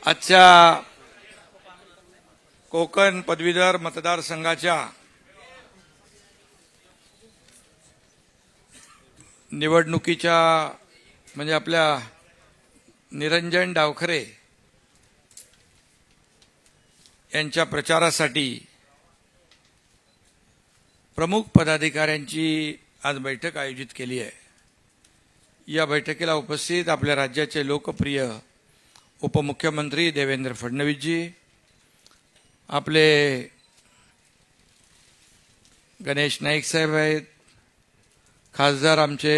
आजच्या कोकण पदवीधर मतदारसंघाच्या निवडणुकीच्या म्हणजे आपल्या निरंजन डावखरे यांच्या प्रचारासाठी प्रमुख पदाधिकाऱ्यांची आज बैठक आयोजित केली आहे। या बैठकीला उपस्थित आपल्या राज्याचे लोकप्रिय उपमुख्यमंत्री देवेंद्र फडणवीसजी, आपले गणेश नाईक साहेब आहेत, खासदार आमचे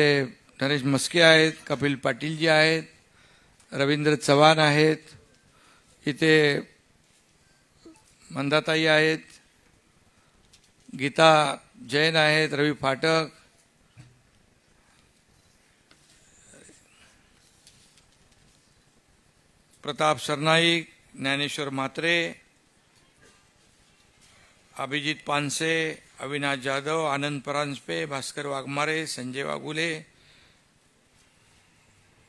नरेश मस्के आहेत, कपिल पाटीलजी आहेत, रवींद्र चव्हाण आहेत, इथे मंदाताई आहेत, गीता जैन आहेत, रवी फाटक, प्रताप सरनाईक, ज्ञानेश्वर म्हात्रे, अभिजित पानसे, अविनाश जाधव, आनंद परांजपे, भास्कर वाघमारे, संजय वाघुले,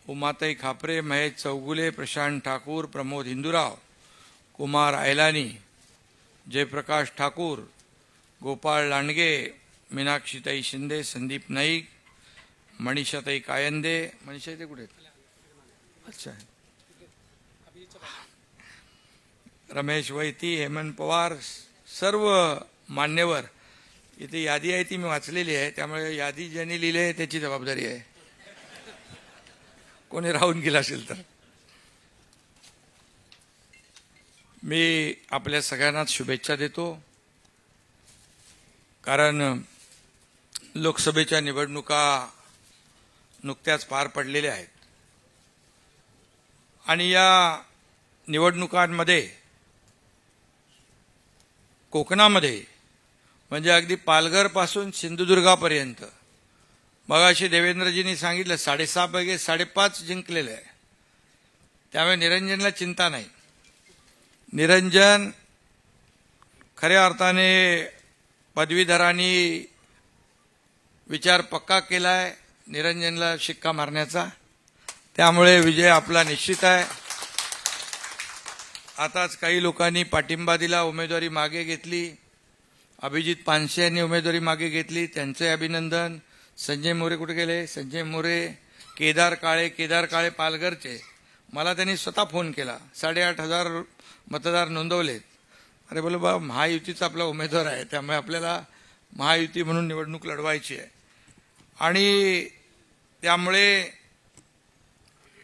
उमाताई खापरे, महेश चौगुले, प्रशांत ठाकूर, प्रमोद हिंदुराव, कुमार आयलानी, जयप्रकाश ठाकूर, गोपाळ लांडगे, मीनाक्षीताई शिंदे, संदीप नाईक, मनीषाताई कायंदे, मनीषाताई कुठे आहेत? अच्छा, रमेश वैती, हेमंत पवार, सर्व मान्यवर इथे यादी आहे ती मी वाचलेली आहे, त्यामुळे यादी ज्यांनी लिहिली आहे त्याची जबाबदारी आहे, कोणी राहून गेला असेल तर। मी आपल्या सगळ्यांना शुभेच्छा देतो, कारण लोकसभेच्या निवडणुका नुकत्याच पार पडलेल्या आहेत आणि या निवडणुकांमध्ये कोकणामध्ये म्हणजे अगदी पालघर पासून सिंधुदुर्गापर्यंत मगाशी देवेंद्रजींनी सांगितलं 6.5 पैकी 5.5 जिंकलेले आहे, त्यामुळे निरंजनला चिंता नाही। निरंजन खऱ्या अर्थाने पदवीधरांनी विचार पक्का केलाय निरंजनला शिक्का मारण्याचा, त्यामुळे विजय आपला निश्चित आहे। आताच काही लोकांनी पाठिंबा दिला, उमेदवारी मागे घेतली, अभिजित पानसे यांनी उमेदवारी मागे घेतली, त्यांचे अभिनंदन। संजय मोरे कुठे गेले? संजय मोरे, केदार काळे पालघरचे, मला त्यांनी स्वतः फोन केला, 8,500 मतदार नोंदवलेत। अरे बोले बा, महायुतीचा आपला उमेदवार आहे, त्यामुळे आपल्याला महायुती म्हणून निवडणूक लढवायची आहे आणि त्यामुळे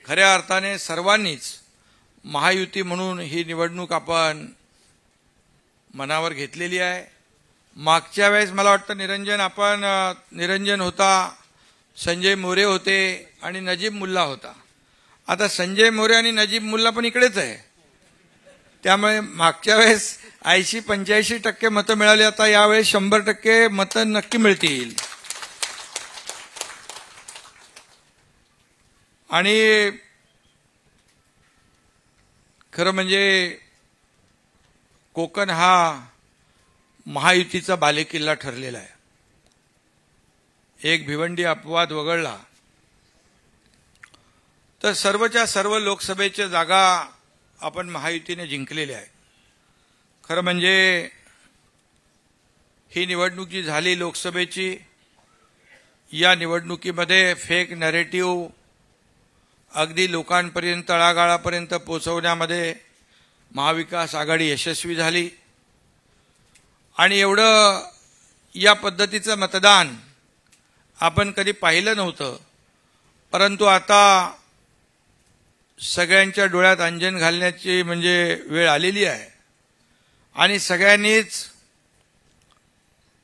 खऱ्या अर्थाने सर्वांनीच महायुती म्हणून ही निवडणूक आपण मनावर घेतलेली आहे। मागच्या वेळेस मला वाटतं निरंजन होता, संजय मोरे होते आणि नजीब मुल्ला होता। आता संजय मोरे आणि नजीब मुल्ला पण इकडेच आहे, त्यामुळे मागच्या वेळेस 80-85% मतं मिळाली, आता यावेळेस 100% मतं नक्की मिळतील। आणि खरं म्हणजे कोकण हा महायुतीचा बालेकिल्ला ठरलेला आहे। एक भिवंडी अपवाद वगळला तर सर्वच्या सर्व लोकसभेच्या जागा आपण महायुतीने जिंकलेल्या आहेत। खरं म्हणजे ही निवडणूक जी झाली लोकसभेची, या निवडणुकीमध्ये फेक नॅरेटिव्ह अगदी लोकांपर्यंत तळागाळापर्यंत पोहोचवण्यामध्ये महाविकास आघाडी यशस्वी झाली आणि एवढं या पद्धतीचं मतदान आपण कधी पाहिलं नव्हतं। परंतु आता सगळ्यांच्या डोळ्यात अंजन घालण्याची म्हणजे वेळ आलेली आहे आणि सगळ्यांनीच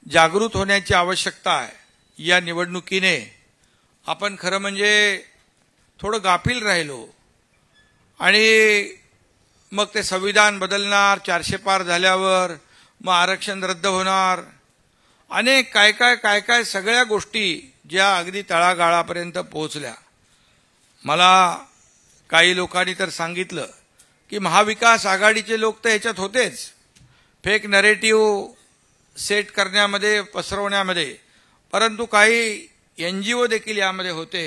जागृत होण्याची आवश्यकता आहे। या निवडणुकीने आपण खरं म्हणजे थोडं गाफील राहिलो आणि मग ते संविधान बदलणार, 400 पार झाल्यावर मग आरक्षण रद्द होणार, अनेक काय सगळ्या गोष्टी ज्या अगदी तळागाळापर्यंत पोहोचल्या। मला काही लोकांनी तर सांगितलं की महाविकास आघाडीचे लोक तर ह्याच्यात होतेच, फेक नॅरेटिव्ह सेट करण्यामध्ये, पसरवण्यामध्ये, परंतु काही NGO देखील यामध्ये होते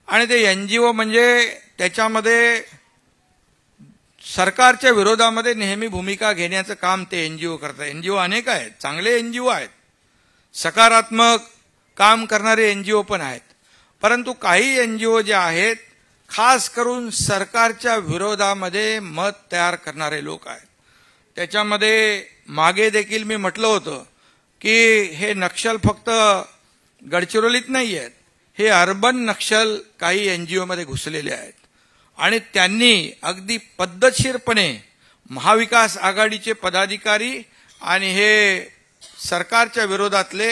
आणि ते NGO म्हणजे त्याच्यामध्ये सरकारच्या विरोधामध्ये नेहमी भूमिका घेण्याचं काम ते एनजीओ करतात. एनजीओ अनेक आहेत, चांगले एनजीओ आहेत, सकारात्मक काम करणारे एनजीओ पण आहेत. परंतु काही एनजीओ जे आहेत खास करून सरकारच्या विरोधामध्ये मत तयार करणारे लोक आहेत. त्याच्यामध्ये मागे देखील मी म्हटलं होतं की हे नक्षल फक्त गडचिरोलीत नाही आहेत, हे अर्बन नक्षल काही एनजीओ मध्ये घुसलेले आहेत आणि त्यांनी अगदी पद्धतशीरपणे महाविकास आघाडीचे पदाधिकारी आणि हे सरकारच्या विरोधातले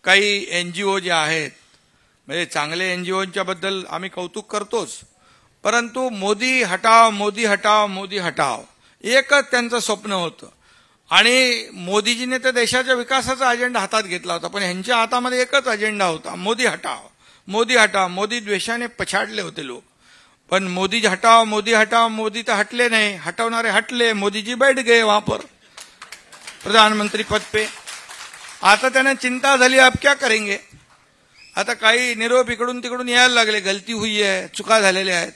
काही एनजीओ जे आहेत, म्हणजे चांगले एनजीओच्या बद्दल आम्ही कौतुक करतोच, परंतु मोदी हटाव मोदी हटाव मोदी हटाव एकच त्यांचं स्वप्न होतं. आणि मोदीजीने तर देशाच्या विकासाचा अजेंडा हातात घेतला होता, पण ह्यांच्या हातामध्ये एकच अजेंडा होता, मोदी हटाव मोदी हटाव. मोदी द्वेषाने पछाडले होते लोक, पण मोदी हटाव मोदी तर हटले नाही, हटवणारे हटले. मोदीजी बैठ गए वहां पर प्रधानमंत्री पद पे. आता त्यांना चिंता झाली, अब क्या करेंगे. आता काही निरोप इकडून तिकडून यायला लागले, गलती हुई आहे, चुका झालेल्या आहेत.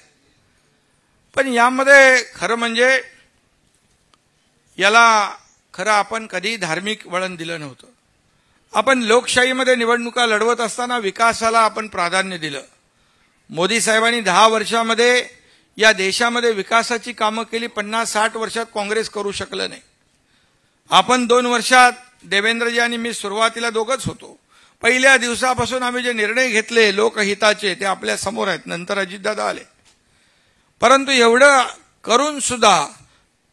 पण यामध्ये खरं म्हणजे याला खरं आपण कधी धार्मिक वळण दिलं नव्हतं. आपण लोकशाहीमध्ये निवडणुका लढवत असताना विकासाला आपण प्राधान्य दिलं. मोदी साहेबांनी 10 वर्षामध्ये या देशामध्ये विकासाची कामं केली, 50-60 वर्षात काँग्रेस करू शकलं नाही. आपण 2 वर्षात देवेंद्रजी आणि मी सुरुवातीला दोघंच होतो. पहिल्या दिवसापासून आम्ही जे निर्णय घेतले लोकहिताचे ते आपल्या समोर आहेत, नंतर अजितदादा आले. परंतु एवढं करून सुद्धा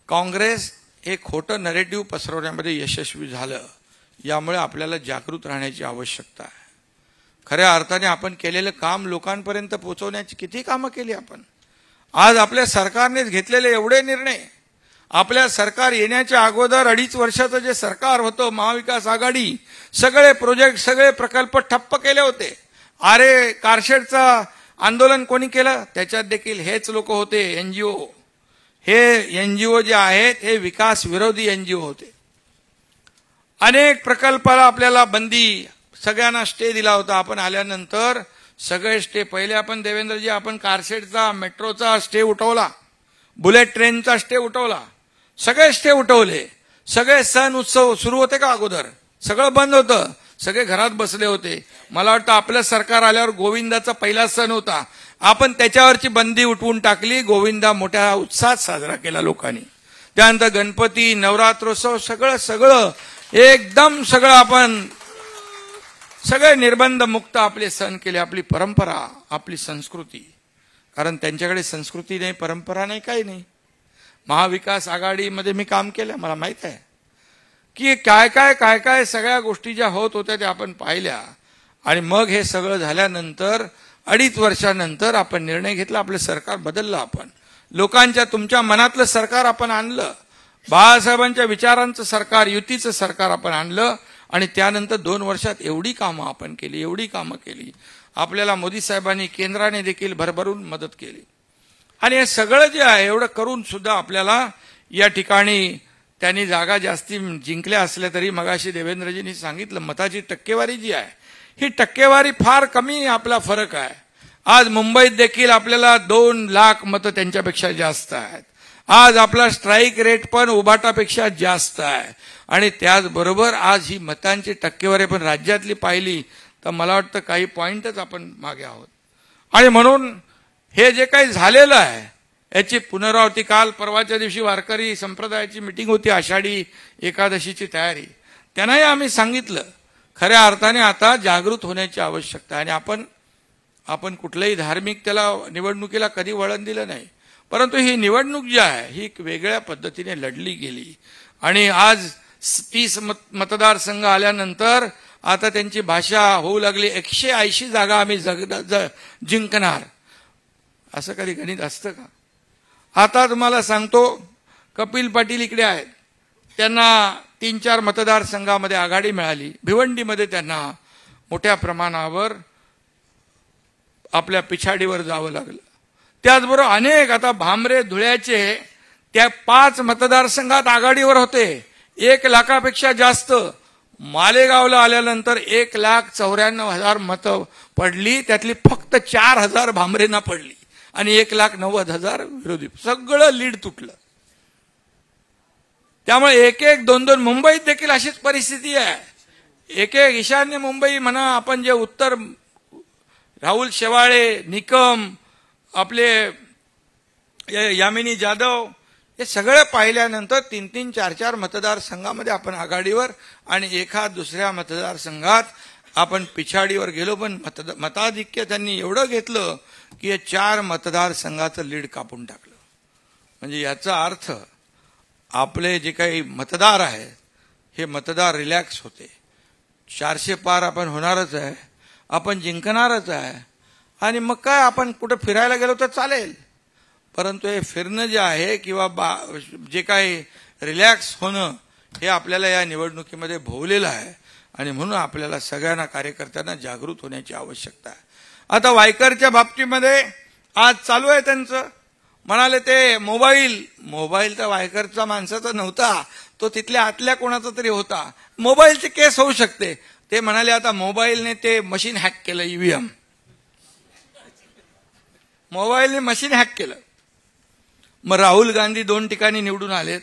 काँग्रेस हे खोटं नरेटिव्ह पसरवण्यामध्ये यशस्वी झालं. यामुळे आपल्याला जागृत राहण्याची आवश्यकता आहे. खऱ्या अर्थाने आपण केलेलं काम लोकांपर्यंत पोहोचवण्याची किती कामं केली आपण. आज आपल्या सरकारनेच घेतलेले एवढे निर्णय, आपल्या सरकार येण्याच्या अगोदर 2.5 वर्षाचं जे सरकार होतं महाविकास आघाडी, सगळे प्रोजेक्ट सगळे प्रकल्प ठप्प केले होते. अरे कारशेडचं आंदोलन कोणी केलं, त्याच्यात देखील हेच लोक होते एनजीओ. हे एनजीओ जे आहेत हे विकास विरोधी एनजीओ होते. अनेक प्रकल्पाला आपल्याला बंदी, सगळ्यांना स्टे दिला होता. आपण आल्यानंतर सगळे स्टे, पहिले आपण देवेंद्रजी आपण कारशेडचा मेट्रोचा स्टे उठवला, बुलेट ट्रेनचा स्टे उठवला, सगळे स्टे उठवले. सगळे सण उत्सव सुरू होते का अगोदर, सगळं बंद होतं, सगळे घरात बसले होते. मला वाटतं आपलं सरकार आल्यावर गोविंदाचा पहिला सण होता, आपण त्याच्यावरची बंदी उठवून टाकली. गोविंदा मोठ्या उत्साहात साजरा केला लोकांनी. त्यानंतर गणपती, नवरात्रोत्सव सगळं एकदम सगळं आपण सगळे निर्बंध मुक्त आपले सण केले. आपली परंपरा, आपली संस्कृती, कारण त्यांच्याकडे संस्कृती नाही, परंपरा नाही, काही नाही. महाविकास आघाडीमध्ये मी काम केलं, मला माहित आहे की काय काय सगळ्या गोष्टी ज्या होत होत्या त्या आपण पाहिल्या. आणि मग हे सगळं झाल्यानंतर 2.5 वर्षानंतर आपण निर्णय घेतला, आपलं सरकार बदललं. आपण लोकांच्या तुमच्या मनातलं सरकार आपण आणलं, बाळासाहेबांच्या विचारांचं सरकार, युतीचं सरकार आपण आणलं. आणि त्यानंतर 2 वर्षात एवढी कामं आपण केली. आपल्याला मोदी साहेबांनी केंद्राने देखील भरभरून मदत केली. आणि हे सगळं जे आहे एवढं करून सुद्धा आपल्याला या ठिकाणी त्यांनी जागा जास्ती जिंकल्या असल्या तरी मगाशी देवेंद्रजींनी सांगितलं मताची टक्केवारी जी आहे ही टक्केवारी फार कमी आपला फरक आहे. आज मुंबईत देखील आपल्याला 2 लाख मतं त्यांच्यापेक्षा जास्त आहेत. आज आपला स्ट्राईक रेट पण उबाटापेक्षा जास्त आहे. आणि त्याचबरोबर आज ही मतांची टक्केवारी पण राज्यातली पाहिली तर मला वाटतं काही पॉइंटच आपण मागे आहोत. आणि म्हणून हे जे काही झालेलं आहे याची पुनरावृत्ती, काल परवाच्या दिवशी वारकरी संप्रदायाची मीटिंग होती, आषाढी एकादशीची तयारी, त्यांनाही आम्ही सांगितलं खऱ्या अर्थाने आता जागृत होण्याची आवश्यकता आहे. आणि आपण कुठल्याही धार्मिक त्याला निवडणुकीला कधी वळण दिलं नाही, परंतु ही निवडणूक जी आहे ही एक वेगळ्या पद्धतीने लढली गेली. आणि आज 30 मतदारसंघ आल्यानंतर आता त्यांची भाषा होऊ लागली 180 जागा आम्ही जिंकणार. असं कधी गणित असतं का. आता तुम्हाला सांगतो कपिल पाटील इकडे आहेत, त्यांना 3-4 मतदारसंघामध्ये आघाडी मिळाली. भिवंडीमध्ये त्यांना मोठ्या प्रमाणावर आपल्या पिछाडीवर जावं लागलं. त्याचबरोबर अनेक आता भामरे धुळ्याचे त्या 5 मतदारसंघात आघाडीवर होते, 1 लाखापेक्षा जास्त. मालेगावला आल्यानंतर 1,94,000 मतं पडली, त्यातली फक्त 4,000 भामरेंना पडली आणि 1,90,000 विरोधी. सगळं लीड तुटलं. त्यामुळे एक एक दोन दोन, मुंबईत देखील अशीच परिस्थिती आहे. एक एक ईशान्य मुंबई म्हणा, आपण जे उत्तर राहुल शेवाळे, निकम, आपले यामिनी जाधव, हे सगळे पाहिल्यानंतर 3-3, 4-4 मतदारसंघामध्ये आपण आघाडीवर आणि एखाद दुसऱ्या मतदारसंघात आपण पिछाडीवर गेलो. पण मताधिक्य त्यांनी एवढं घेतलं की हे 4 मतदारसंघाचं लीड कापून टाकलं. म्हणजे याचा अर्थ आपले जे काही मतदार आहेत हे मतदार रिलॅक्स होते. 400 पार आपण होणारच आहे, आपण जिंकणारच आहे. आणि मग काय, आपण कुठं फिरायला गेलो तर चालेल, परंतु हे फिरणं जे आहे किंवा जे काही रिलॅक्स होणं हे आपल्याला या निवडणुकीमध्ये भोवलेलं आहे. आणि म्हणून आपल्याला सगळ्यांना, कार्यकर्त्यांना जागृत होण्याची आवश्यकता आहे. आता वायकरच्या बाबतीमध्ये आज चालू आहे त्यांचं, म्हणाले ते मोबाईल तर वायकरचा माणसाचा नव्हता, तो तिथल्या आतल्या कोणाचा तरी होता. मोबाईलचे केस होऊ शकते. ते म्हणाले आता मोबाईलने ते मशीन हॅक केलं, ईव्हीएम, मोबाईलने मशीन हॅक केलं. मग राहुल गांधी 2 ठिकाणी निवडून आलेत,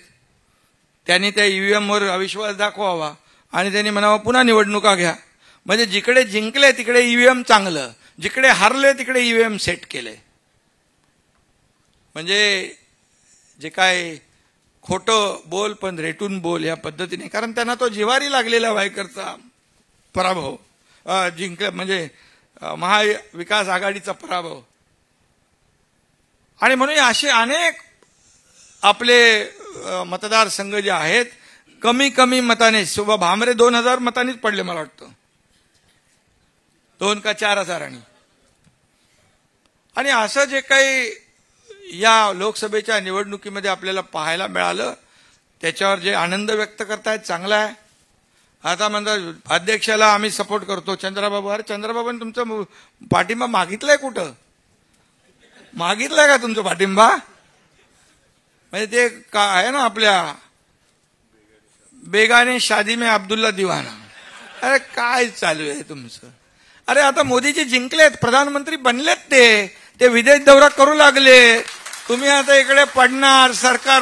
त्यांनी त्या ईव्हीएमवर अविश्वास दाखवावा आणि त्यांनी म्हणावं पुन्हा निवडणुका घ्या. म्हणजे जिकडे जिंकले तिकडे ईव्हीएम चांगलं, जिकडे हारले तिकडे ईव्हीएम सेट केले. म्हणजे जे काय खोटं बोल पण रेटून बोल या पद्धतीने, कारण त्यांना तो जिवारी लागलेला वायकरचा पराभव, जिंकला म्हणजे महाविकास आघाडीचा पराभव. आणि म्हणून असे अनेक आपले मतदारसंघ जे आहेत कमी मताने, शोभा भामरे 2000 मतांनीच पडले मला वाटतं, 2 का 4,000. आणि असं जे काही या लोकसभेच्या निवडणुकीमध्ये आपल्याला पाहायला मिळालं त्याच्यावर जे आनंद व्यक्त करतायत चांगला आहे. आता म्हणतात अध्यक्षाला आम्ही सपोर्ट करतो, चंद्राबाबू. अरे चंद्राबाबूंनी तुमचं पाठिंबा मागितलाय, कुठं मागितलाय का तुमचा पाठिंबा? म्हणजे ते का आहे ना आपल्या बेगाने शादी में अब्दुल्ला दिवाना. अरे काय चालू आहे तुमचं? अरे आता मोदीजी जिंकलेत, प्रधानमंत्री बनलेत, ते विदेश दौरा करू लागले. तुम्ही आता इकडे पडणार, सरकार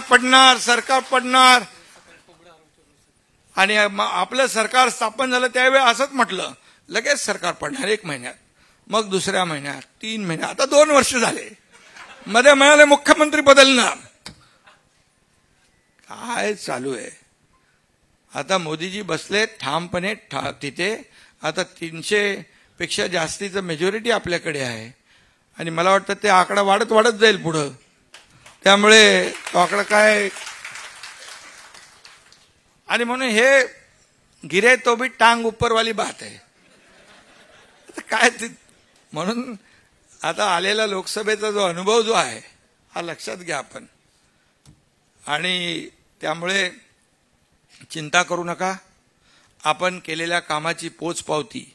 पडणार. आणि आपलं सरकार स्थापन झालं त्यावेळी असंच म्हटलं, लगेच सरकार पडणार 1 महिन्यात, मग 2ऱ्या महिन्यात, 3 महिन्यात, आता 2 वर्ष झाले. मध्ये म्हणाले मुख्यमंत्री बदलणार. काय चालू आहे? आता मोदीजी बसले ठामपणे तिथे. आता 300 पेक्षा जास्तीचं मेजॉरिटी आपल्याकडे आहे आणि मला वाटतं ते आकडा वाढत जाईल पुढं. त्यामुळे तो आकडा काय, आणि म्हणून हे गिरे तो भी टांग ऊपरवाली बात आहे. काय म्हणून आता आलेला लोकसभेचा जो अनुभव जो आहे हा लक्षात घ्या आपण. आणि त्यामुळे चिंता करू नका. आपण केलेल्या कामाची पोचपावती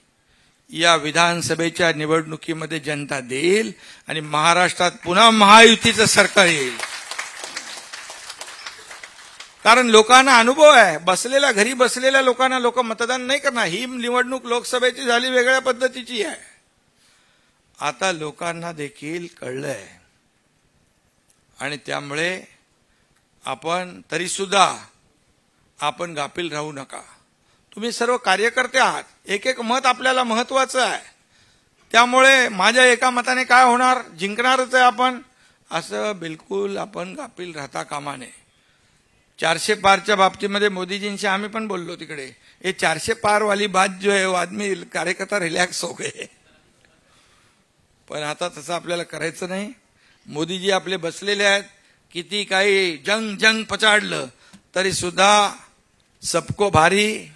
या विधानसभेच्या निवडणुकीमध्ये जनता देईल आणि महाराष्ट्रात पुन्हा महायुतीचं सरकार येईल. कारण लोकांना अनुभव आहे, घरी बसलेल्या लोकांना लोक मतदान नाही करणार. ही निवडणूक लोकसभेची झाली, वेगळ्या पद्धतीची आहे. आता लोकांना देखील कळलंय आणि त्यामुळे आपण तरी सुद्धा आपण गाफील राहू नका. तुम्ही सर्व कार्यकर्ते आहात, एक मत आपल्याला महत्वाचं आहे. त्यामुळे माझ्या एका मताने काय होणार, जिंकणारच आहे आपण, असं बिलकुल आपण गाफील राहता कामा नये. 400 पारच्या बाबतीमध्ये मोदीजींशी आम्ही पण बोललो तिकडे. ये 400 पार वाली बात जो है वो आदमी कार्यकर्ता रिलॅक्स हो गए. पण आता तसं आपल्याला करायचं नाही. मोदीजी आपले बसलेले आहेत, किती काही जंग पचाडलं तरी सुद्धा सबको भारी,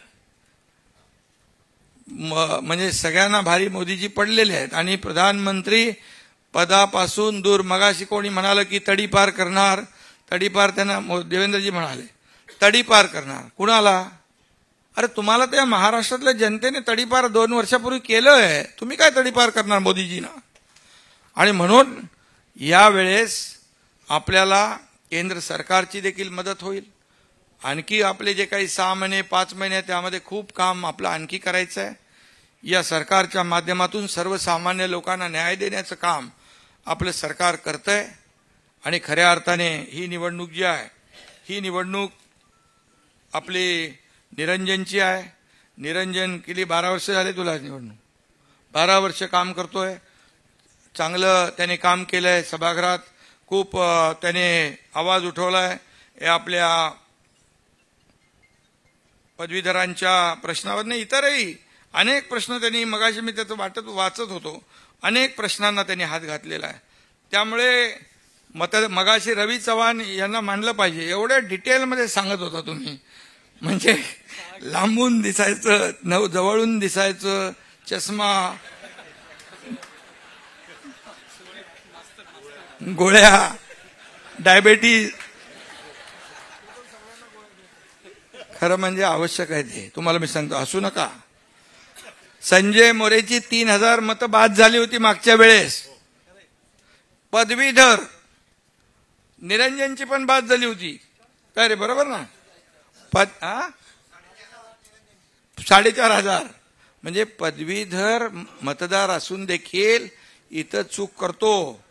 म्हणजे सगळ्यांना भारी मोदीजी पडलेले आहेत. आणि प्रधानमंत्री पदापासून दूर, मगाशी कोणी म्हणालं की तडीपार करणार, तडीपार त्यांना देवेंद्रजी म्हणाले तडीपार करणार. कुणाला? अरे तुम्हाला त्या महाराष्ट्रातल्या जनतेने तडीपार 2 वर्षापूर्वी केलंय, तुम्ही काय तडीपार करणार मोदीजींना? आणि म्हणून यावेळेस आपल्याला केंद्र सरकारची देखील मदत होईल. आणखी आपले जे काही 6 महिने 5 महिने त्यामध्ये खूप काम आपलं आणखी करायचं आहे. या सरकारच्या माध्यमातून सर्वसामान्य लोकांना न्याय देण्याचं काम आपलं सरकार करतंय. आणि खऱ्या अर्थाने ही निवडणूक जी आहे, ही निवडणूक आपली निरंजनची आहे. निरंजन गेली 12 वर्ष झाले तुला निवडणूक, 12 वर्ष काम करतोय. चांगलं त्याने काम केलंय. सभागृहात खूप त्याने आवाज उठवलाय. हे आपल्या पदवीधरांच्या प्रश्नावर नाही, इतरही अनेक प्रश्न त्यांनी, मगाशी मी त्याचं वाचत होतो, अनेक प्रश्नांना त्यांनी हात घातलेला आहे. त्यामुळे मगाशी रवी चव्हाण यांना मानलं पाहिजे. एवढ्या डिटेलमध्ये सांगत होता तुम्ही, म्हणजे लांबून दिसायचं, जवळून दिसायचं, चष्मा, गोळ्या, डायबेटीज. खरं म्हणजे आवश्यक आहे ते. तुम्हाला मी सांगतो, हसू नका. संजय मोरेची 3000 मतं बाद झाली होती मागच्या वेळेस. पदवीधर निरंजनची पण बाद झाली होती. काय रे, बरोबर ना? 4500. म्हणजे पदवीधर मतदार असून देखील इथं चूक करतो.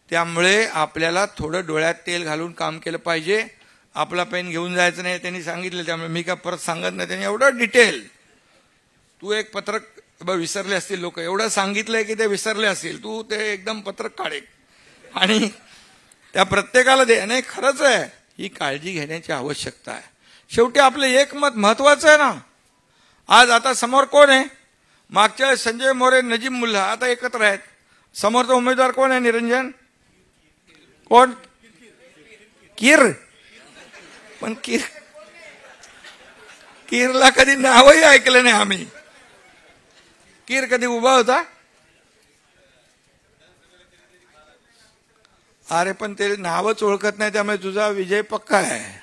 त्यामुळे आपल्याला थोडं डोळ्यात तेल घालून काम केलं पाहिजे. आपला पेन घेऊन जायचं नाही त्यांनी सांगितलं. त्यामुळे मी काय परत सांगत नाही. त्यांनी एवढं डिटेल, तू एक पत्रक विसरले असतील लोक, एवढं सांगितलंय की ते विसरले असतील. तू ते एकदम पत्रक काढे आणि त्या प्रत्येकाला दे. नाही, खरंच आहे, ही काळजी घेण्याची आवश्यकता आहे. शेवटी आपलं एक मत महत्वाचं आहे ना. आज आता समोर कोण आहे? मागच्या संजय मोरे, नजीम मुल्ला आता एकत्र आहेत. समोरचा उमेदवार कोण आहे? निरंजन. कोण? कीर. पण कीरला कधी नावही ऐकलं नाही आम्ही. कीर कधी उभा होता? अरे पण ते नावच ओळखत नाही, त्यामुळे तुझा विजय पक्का आहे.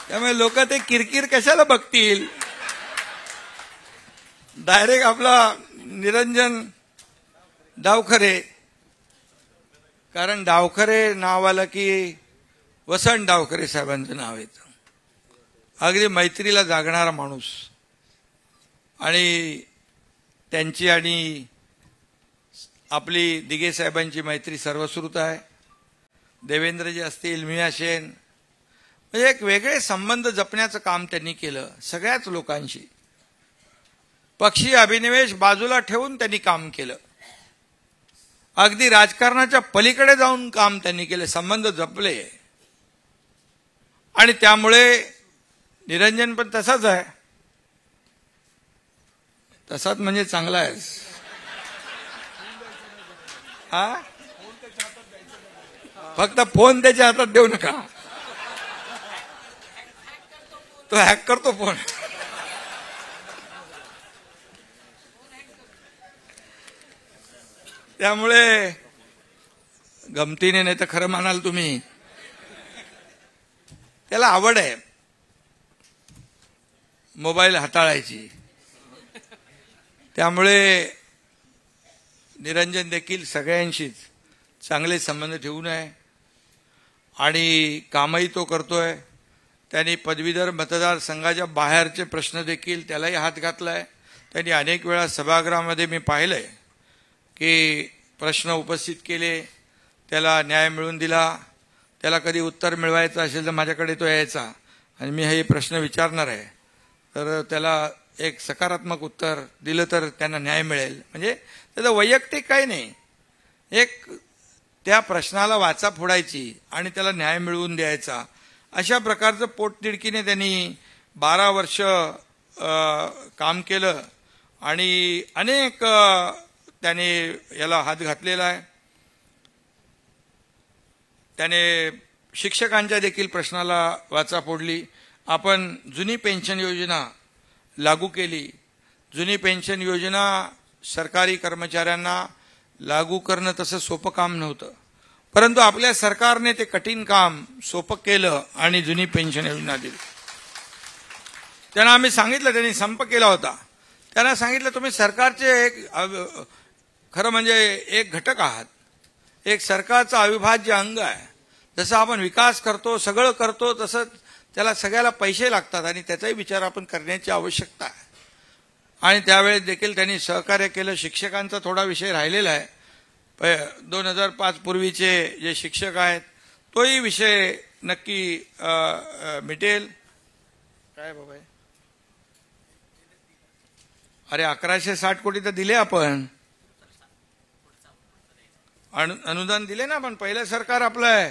त्यामुळे लोक ते किरकिर कशाला बघतील. डायरेक्ट आपला निरंजन डावखरे. कारण डावखरे नाव आलं की वसंत डावखरे साहेबांचं नाव येतं. अगदी मैत्रीला जागणारा माणूस. आणि त्यांची आणि आपली दिघे साहेबांची मैत्री सर्वश्रुत आहे. देवेंद्रजी असतील, मिया सेन, म्हणजे एक वेगळे संबंध जपण्याचं काम त्यांनी केलं सगळ्याच लोकांशी. पक्षी अभिनिवेश बाजूला ठेवून त्यांनी काम केलं. अगदी राजकारणाच्या पलीकडे जाऊन काम त्यांनी केले, संबंध जपले. आणि त्यामुळे निरंजन पण तसाच आहे. तसाच म्हणजे चांगला आहे. हा, फक्त फोन त्याच्या हातात देऊ नका. तो हॅक करतो फोन. त्यामुळे गमतीने, नाही तर खरं म्हणाल तुम्ही, त्याला आवड आहे मोबाईल हाताळायची. त्यामुळे निरंजन देखील सगळ्यांशीच चांगले संबंध ठेवून आहे आणि कामही तो करतोय. त्यांनी पदवीधर मतदारसंघाच्या बाहेरचे प्रश्न देखील त्यालाही हात घातलाय. त्यांनी अनेक वेळा सभागृहामध्ये मी पाहिलंय की प्रश्न उपस्थित केले, त्याला न्याय मिळवून दिला. त्याला कधी उत्तर मिळवायचं असेल तर माझ्याकडे तो यायचा आणि मी हे प्रश्न विचारणार आहे, तर त्याला एक सकारात्मक उत्तर दिलं तर त्यांना न्याय मिळेल. म्हणजे त्याचं वैयक्तिक काही नाही, एक त्या प्रश्नाला वाचा फोडायची आणि त्याला न्याय मिळवून द्यायचा, अशा प्रकारचं पोटतिडकीने त्यांनी 12 वर्ष काम केलं आणि अनेक त्याने याला हात घातलेला आहे. त्याने शिक्षकांच्या देखील प्रश्नाला वाचा फोडली. आपण जुनी पेन्शन योजना लागू केली. जुनी पेन्शन योजना सरकारी कर्मचाऱ्यांना लागू करणं तसं सोपं काम नव्हतं, परंतु आपल्या सरकारने ते कठीण काम सोपं केलं आणि जुनी पेन्शन योजना दिली. त्यांना आम्ही सांगितलं, त्यांनी संप केला होता. त्यांना सांगितलं तुम्ही सरकारचे एक खरं म्हणजे एक घटक आहात, एक सरकारचा अविभाज्य अंग आहे. जसं आपण विकास करतो, सगळं करतो, तसंच त्याला सगळ्याला पैसे लागतात आणि त्याचाही विचार आपण करण्याची आवश्यकता आहे. आणि त्यावेळेस देखील त्यांनी सहकार्य केलं. शिक्षकांचा थोडा विषय राहिलेला आहे. 2005 पूर्वीचे जे शिक्षक आहेत तोही विषय नक्की मिटेल. काय बाबा, अरे 1160 कोटी तर दिले आपण, अनुदान दिले ना आपण. पहिलं सरकार आपलं आहे,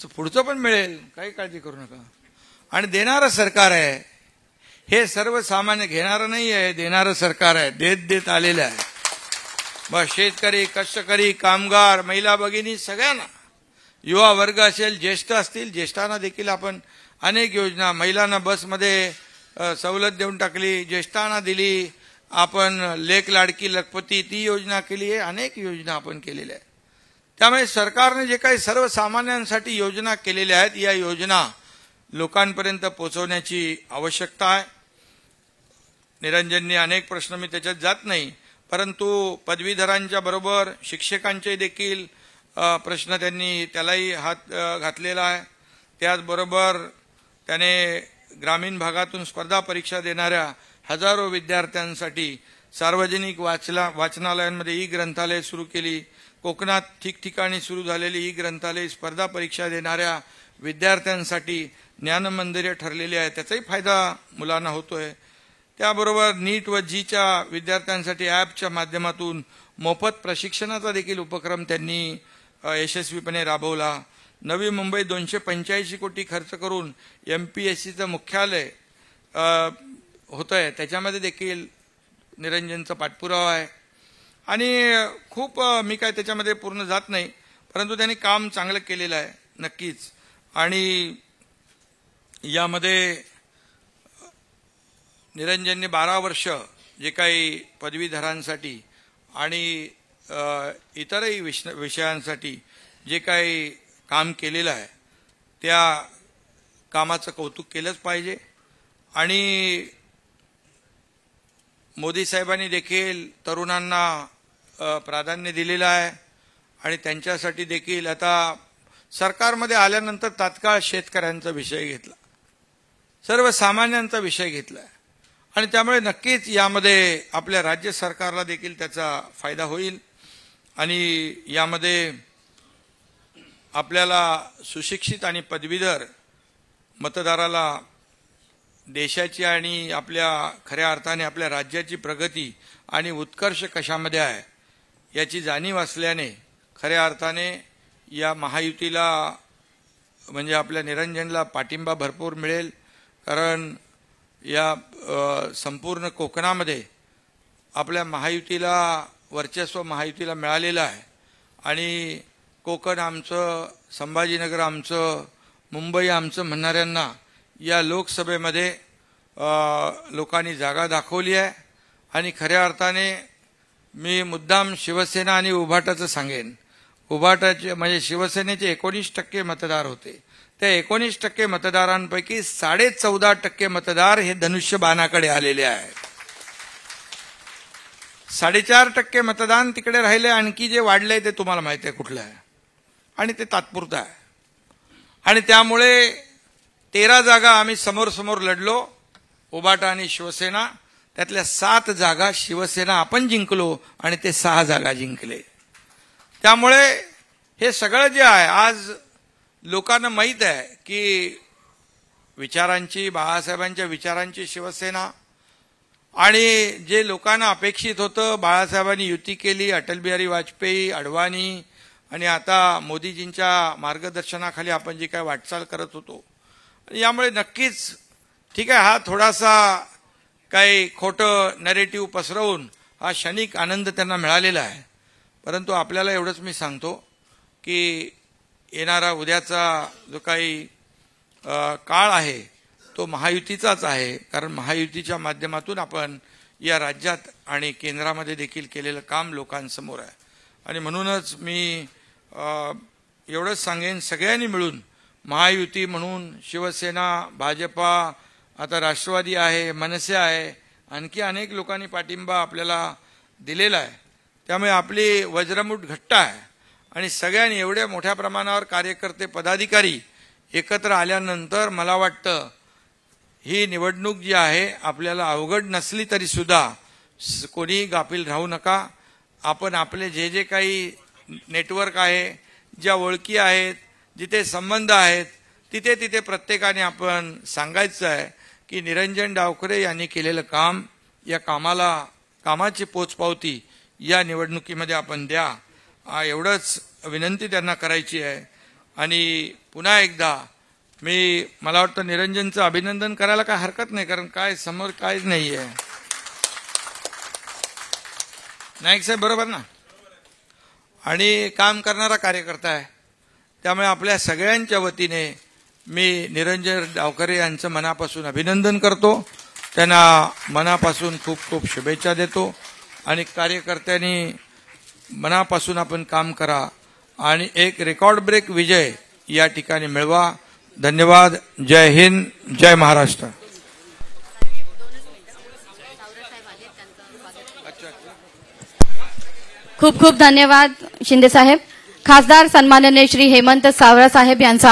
पुढचं पण मिळेल, काही काळजी करू नका. आणि देणारं सरकार आहे हे, सर्वसामान्य घेणारं नाही आहे, देणारं सरकार आहे. देत आलेलं आहे. बस शेतकरी, कष्टकरी, कामगार, महिला भगिनी सगळ्यांना, युवा वर्ग असेल, ज्येष्ठ असतील, ज्येष्ठांना देखील आपण अनेक योजना, महिलांना बसमध्ये सवलत देऊन टाकली, ज्येष्ठांना दिली आपण, लेक लाडकी लखपती ती योजना केली आहे, अनेक योजना आपण केलेल्या आहेत. त्यामुळे सरकारने जे काही सर्वसामान्यांसाठी योजना केलेल्या आहेत, या योजना लोकांपर्यंत पोहोचवण्याची आवश्यकता आहे. निरंजनने अनेक प्रश्न, मी त्याच्यात जात नाही, परंतु पदवीधरांच्या बरोबर शिक्षकांचे देखील प्रश्न त्यांनी त्यालाही हात घातलेला आहे. त्याचबरोबर त्याने ग्रामीण भागातून स्पर्धा परीक्षा देणाऱ्या हजारो विद्यार्थ्यांसाठी सार्वजनिक वाचनालयांमध्ये ई ग्रंथालय सुरू केली. कोकणात ठिकठिकाणी सुरू झालेली ई ग्रंथालय स्पर्धा परीक्षा देणाऱ्या विद्यार्थ्यांसाठी ज्ञानमंदिरे ठरलेली आहे, त्याचाही फायदा मुलांना होतोय. त्याबरोबर नीट व जीच्या विद्यार्थ्यांसाठी ॲपच्या माध्यमातून मोफत प्रशिक्षणाचा देखील उपक्रम त्यांनी यशस्वीपणे राबवला. नवी मुंबई 285 कोटी खर्च करून MPSCचं मुख्यालय होतंय, त्याच्यामध्ये देखील निरंजनचा पाठपुरावा आहे. आणि खूप, मी काय त्याच्यामध्ये पूर्ण जात नाही, परंतु त्यांनी काम चांगलं केलेलं आहे नक्कीच. आणि यामध्ये निरंजनने 12 वर्ष जे काही पदवीधरांसाठी आणि इतरही विषयांसाठी जे काही काम केलेलं आहे, त्या कामाचं कौतुक केलंच पाहिजे. आणि मोदी साहेबांनी देखील तरुणांना प्राधान्य दिलेलं आहे आणि त्यांच्यासाठी देखील आता सरकारमध्ये आल्यानंतर तात्काळ शेतकऱ्यांचा विषय घेतला, सर्वसामान्यांचा विषय घेतला आणि त्यामुळे नक्कीच यामध्ये आपल्या राज्य सरकारला देखील त्याचा फायदा होईल. आणि यामध्ये आपल्याला सुशिक्षित आणि पदवीधर मतदाराला देशाची आणि आपल्या खऱ्या अर्थाने आपल्या राज्याची प्रगती आणि उत्कर्ष कशामध्ये आहे याची जाणीव असल्याने खऱ्या अर्थाने या महायुतीला, म्हणजे आपल्या निरंजनला पाठिंबा भरपूर मिळेल. कारण या संपूर्ण कोकणामध्ये आपल्या महायुतीला वर्चस्व महायुतीला मिळालेलं आहे. आणि कोकण आमचं, संभाजीनगर आमचं, मुंबई आमचं म्हणणाऱ्यांना या लोकसभेमध्ये लोकांनी जागा दाखवली आहे. आणि खऱ्या अर्थाने मी मुद्दाम शिवसेना आणि उभाटाचं सांगेन. उभाटाचे म्हणजे शिवसेनेचे 19% मतदार होते, त्या 19% मतदारांपैकी 14.5% मतदार हे धनुष्यबाणाकडे आलेले आहेत. 4.5% मतदान तिकडे राहिले. आणखी जे वाढलंय ते तुम्हाला माहिती आहे कुठलं आहे, आणि ते तात्पुरतं आहे. आणि त्यामुळे 13 जागा आम्ही समोर समोर लढलो, उभाटा आणि शिवसेना. त्यातल्या 7 जागा शिवसेना आपण जिंकलो आणि ते 6 जागा जिंकले. त्यामुळे हे सगळं जे आहे आज लोकांना माहीत आहे की विचारांची, बाळासाहेबांच्या विचारांची शिवसेना, आणि जे लोकांना अपेक्षित होतं, बाळासाहेबांनी युती केली, अटल बिहारी वाजपेयी, अडवाणी, आणि आता मोदीजींच्या मार्गदर्शनाखाली आपण जी काय वाटचाल करत होतो. यामुळे नक्कीच ठीक आहे, हा थोडासा काही खोटं नॅरेटिव्ह पसरवून हा क्षणिक आनंद त्यांना मिळालेला आहे. परंतु आपल्याला एवढंच मी सांगतो की येणारा उद्याचा जो काही काळ आहे तो महायुतीचाच आहे. कारण महायुतीच्या माध्यमातून आपण या राज्यात आणि केंद्रामध्ये देखील केलेलं काम लोकांसमोर आहे. आणि म्हणूनच मी एवढंच सांगेन, सगळ्यांनी मिळून महायुती म्हणून शिवसेना, भाजपा, आता राष्ट्रवादी आहे, मनसे आहे, आणखी अनेक लोकांनी पाठिंबा आपल्याला दिलेला आहे. त्यामुळे आपली वज्रमुठ घट्ट आहे आणि सगळ्यांनी एवढ्या मोठ्या प्रमाणावर कार्यकर्ते, पदाधिकारी एकत्र आल्यानंतर मला वाटतं ही निवडणूक जी आहे आपल्याला अवघड नसली तरी सुद्धा कोणी गाफील राहू नका. आपण आपले जे जे काही नेटवर्क आहे, ज्या ओळखी आहेत, जिथे संबंध आहेत, तिथे तिथे प्रत्येकाने आपण सांगायचं आहे की निरंजन डावखरे यांनी केलेलं काम, या कामाची पोचपावती या निवडणुकीमध्ये आपण द्या, एवढंच विनंती त्यांना करायची आहे. आणि पुन्हा एकदा मला वाटतं निरंजनचं अभिनंदन करायला काय हरकत नाही, कारण काय समोर काहीच नाही आहे. नाईक साहेब बरोबर ना? आणि काम करणारा कार्यकर्ता आहे, त्यामुळे आपल्या सगळ्यांच्या वतीने मी निरंजन डावखरे यांचं मनापासून अभिनंदन करतो, त्यांना मनापासून खूप खूप शुभेच्छा देतो. आणि कार्यकर्त्यांनी मनापासून आपण काम करा आणि एक रेकॉर्ड ब्रेक विजय या ठिकाणी मिळवा. धन्यवाद. जय हिंद, जय महाराष्ट्र. खूप खूप धन्यवाद शिंदे साहेब. खासदार सन्माननीय श्री हेमंत सावरा साहेब यांचं